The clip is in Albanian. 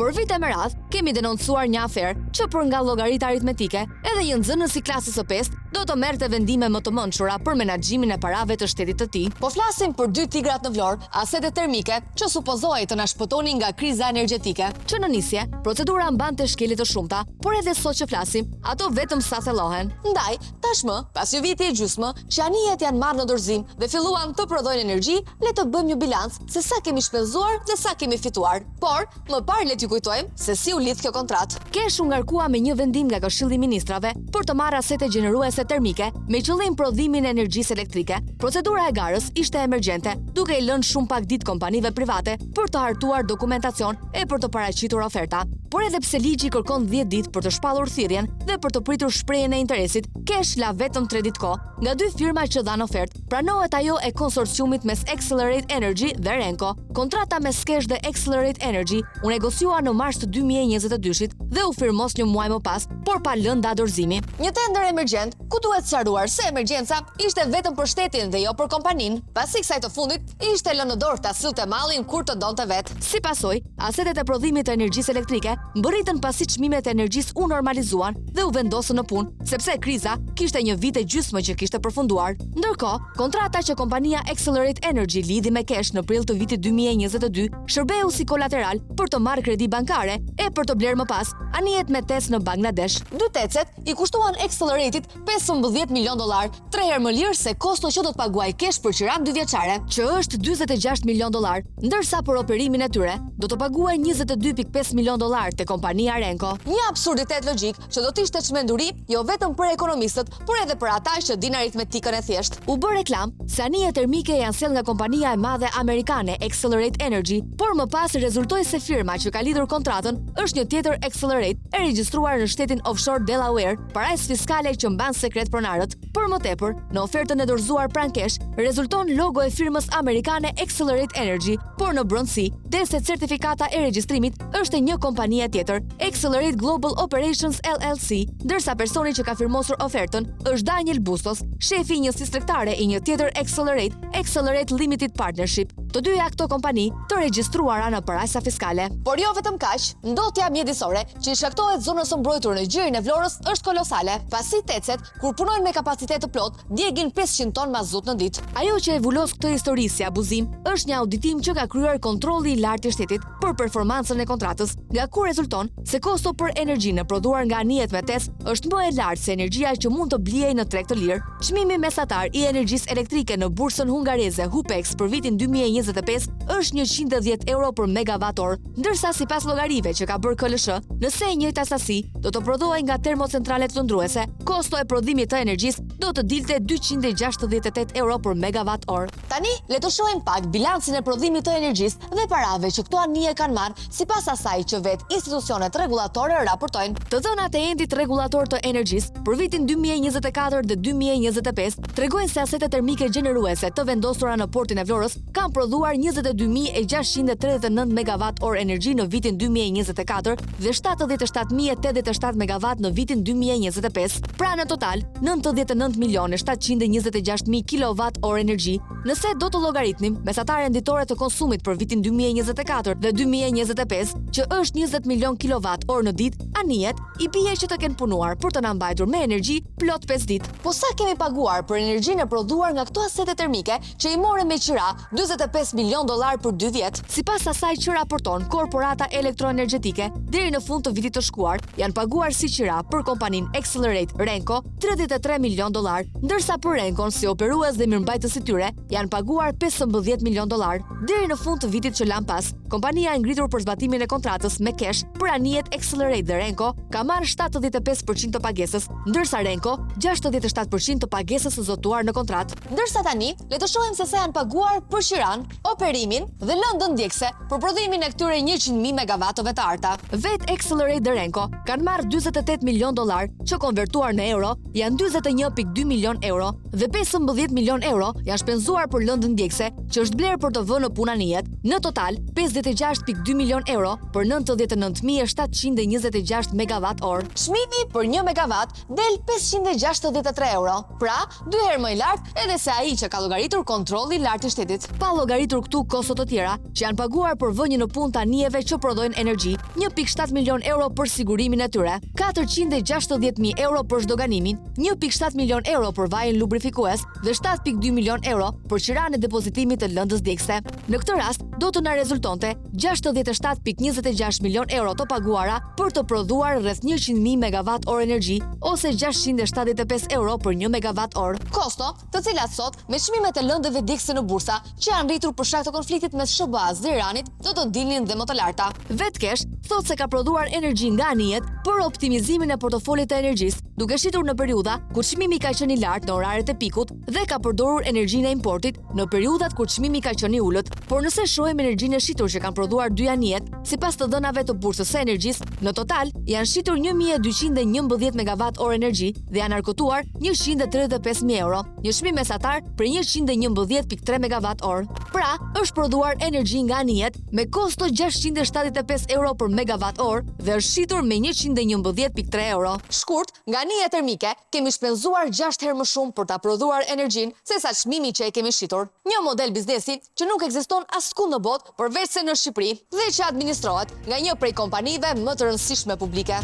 Por vite me radh, kemi denoncuar një aferë që për nga llogaritë aritmetike, edhe një nxënës i klasës së 5 do të merrte vendime më të mençura për menaxhimin e parave të shtetit të tij. Po flasim për 2 tigrat në Vlorë, asete termike që supozohej të na shpëtonin nga kriza energjetike, që në nisje procedura mbante shkelje të shumta, por edhe sot që flasim, ato vetëm sa thellohen. Ndaj, tashmë, pas një viti e gjysmë, që anijet janë marrë në dorëzim dhe filluan të prodhojnë energji, le të bëjmë një bilanc se sa kemi shpenzuar dhe sa kemi fituar. Por, më parë le t'ju kujtojmë se si u lidh kjo kontratë. Kesh u ngarkua me një vendim nga Këshilli i Ministrave për të marrë asete gjeneruese termike me qëllim prodhimin e energjisë elektrike. Procedura e garës ishte emergjente, duke i lënë shumë pak ditë kompanive private për të hartuar dokumentacion e për të paraqitur oferta. Por edhe pse ligji kërkon 10 ditë për të shpallur thirrjen dhe për të pritur shprehjen e interesit, Kesh la vetëm 3 ditë kohë. Nga 2 firma që dhanë ofertë, pranohet ajo e konsorciumit mes Accelerate Energy dhe Renko. Kontrata mes Kesh dhe Accelerate Energy u negociua në mars të 2022-shit dhe u firmos një muaj më pas, por pa lënë datë dorëzimi. Një tender emergjent, ku duhet sqaruar se emergjenca ishte vetëm për shtetin dhe jo për kompaninë, pasi kësaj të fundit ishte lënë në dorë ta sillte mallin kur të donte vet. Si pasojë, asetet e prodhimit të energjisë elektrike mbërritën pasi çmimet e energjisë u normalizuan dhe u vendosën në punë, sepse kriza kishte një vit e gjysmë që kishte përfunduar. Ndërkohë, kontrata që kompania Accelerate Energy lidhi me Kesh në prill të vitit 2022 shërbeu si kolateral për të marrë kredi bankare e për të blerë më pas anijet me TES në Bangladesh. 2 TECet i kushtuan Accelerated $15 milion, 3 herë më lirë se kosto që do të paguaj Kesh për qiran 2 vjeçare, që është $46 milion, ndërsa për operimin e tyre do të paguaj $22.5 milion te kompania Renko. Një absurditet logjik që do të ishte çmenduri jo vetëm për ekonomistët, por edhe për ata që dinë aritmetikën e thjeshtë. U bë reklam se anijet termike janë sjell nga kompania e madhe amerikane Accelerate Energy, por më pas rezultoi se firma që ka lidhur kontratën është një tjetër Accelerate e regjistruar në shtetin offshore Delaware, parajsë fiskale që mban sekret pronarët. Për më tepër, në ofertën e dorëzuar pranë Kesh, rezulton logo e firmës amerikane Accelerate Energy, por në brendësi, derisa certifikata e regjistrimit është e një kompanie tjetër, Accelerate Global Operations LLC, ndërsa personi që ka firmosur ofertën është Daniel Bustos, shefi i një tregtare i një tjetër Accelerate Limited Partnership. Të dyja këto kompani të regjistruara në parajsa fiskale. Por jo vetëm kaq, ndotja mjedisore që i shkaktohet zonës së mbrojtur në gjirin e Vlorës është kolosale, pasi TECet, kur punojnë me kapacitet të plot, djegin 500 ton mazut në ditë. Ajo që e vulos këtë histori si abuzim është një auditim që ka kryer kontrolli i lartë i shtetit për performancën e kontratës, nga ku rezulton se kosto për energjinë prodhuar nga anijet me TES është më e lartë se energjia që mund të blihej në treg të lirë. Çmimi mesatar i energjisë elektrike në bursën hungareze Hupex për vitin 2025 është €110 për megawatt-orë, ndërsa sipas llogarive që ka bërë KLSH, nëse e njëjta sasi do të prodhohej nga termocentralet lëndruese, kosto e prodhimit të energjisë do të dilte €268 për megawatt-orë. Tani le të shohim pak bilancin e prodhimit të energjisë dhe parave që këto anije kanë marrë sipas asaj që vetë institucionet rregullatore raportojnë. Të dhënat e endit rregullator të energjisë për vitin 2024 dhe 2025 tregojnë se asetet termike gjeneruese të vendosura në portin e Vlorës kanë prodhuar 22.639 megawatt-orë energji në vitin 2024 dhe 77.087 megawatt në vitin 2025. Pra në total 99.726.000 kilowatt-orë energji. Nëse do të llogaritnim mesataren ditore të konsumit për vitin 2024 dhe 2025, që është 20 milion kilowatt-orë në ditë, anijet i bie që të kenë punuar për të na mbajtur me energji plot 5 ditë. Po sa kemi paguar për energjinë e prodhuar nga këto asete termike që i morën me qira $45 milion për 2 vjet? Sipas asaj që raporton korporata elektroenergjetike, deri në fund të vitit të shkuar janë paguar si qira për kompaninë Accelerate Renko $33 milion, ndërsa për Renkon si operues dhe mirëmbajtës i tyre janë paguar $15 milion. Deri në fund të vitit që lan pas, kompania e ngritur për zbatimin e kontratës me Kesh për anijet Accelerate dhe Renko ka marrë 75% të pagesës, ndërsa Renko 67% të pagesës së zotuar në kontratë. Ndërsa tani, le të shohim se sa janë paguar për qiran, operimin dhe lëndën ndjekse për prodhimin e këtyre 100.000 megawattove të arta. Vetë Accelerate dhe Renko kanë marrë $48 milion që konvertuar në euro janë €21.2 milion dhe €15 milion janë shpenzuar për lëndën ndjekse që është blerë për të vënë në punë anijet. Në total, €56.2 milion për 99.726 106 megawatt orë. Çmimi për 1 megawatt del 563 euro. Pra, 2 herë më i lartë edhe se ai që ka llogaritur kontrolli i lartë i shtetit. Pa llogaritur këtu kostot të tjera që janë paguar për vënien në punë tanijeve që prodhojnë energji, 1.7 milion euro për sigurimin e tyre, 460.000 euro për zhdoganimin, 1.7 milion euro për vajin lubrifikues dhe 7.2 milion euro për qiranë e depozitimit të lëndës djegëse. Në këtë rast, do të na rezultonte 67.26 milion euro të paguara për të prodhuar rreth 100.000 megawatt orë energji ose 675 euro për 1 megawatt orë. Kosto, të cilat sot me çmimet e lëndëve djegëse në bursa që janë rritur për shkak të konfliktit mes SBA-s dhe Iranit, do të dilnin dhe më të larta. Vetkesh thot se ka prodhuar energji nga anijet për optimizimin e portofolit të energjisë, duke shitur në periudha kur çmimi ka qenë i lartë në oraret e pikut dhe ka përdorur energjinë e importit në periudhat kur çmimi ka qenë i ulët. Por nëse shohim energjinë e shitur që kanë prodhuar dy anijet, sipas të dhënave të bursës së energjisë, në total janë shitur 1211 megawatt orë energji dhe janë argëtuar 135.000 euro, një çmim mesatar për 111.3 megawatt orë. Pra, është prodhuar energji nga anijet me kosto 675 euro për megawatt orë dhe është shitur me 111.3 euro. Shkurt, nga anija termike kemi shpenzuar 6 herë më shumë për ta prodhuar energjinë se sa çmimi që e kemi shitur. Një model biznesi që nuk ekziston askund në botë përveç se në Shqipëri dhe që administrohet nga një prej kompanive më të rëndësishme publike.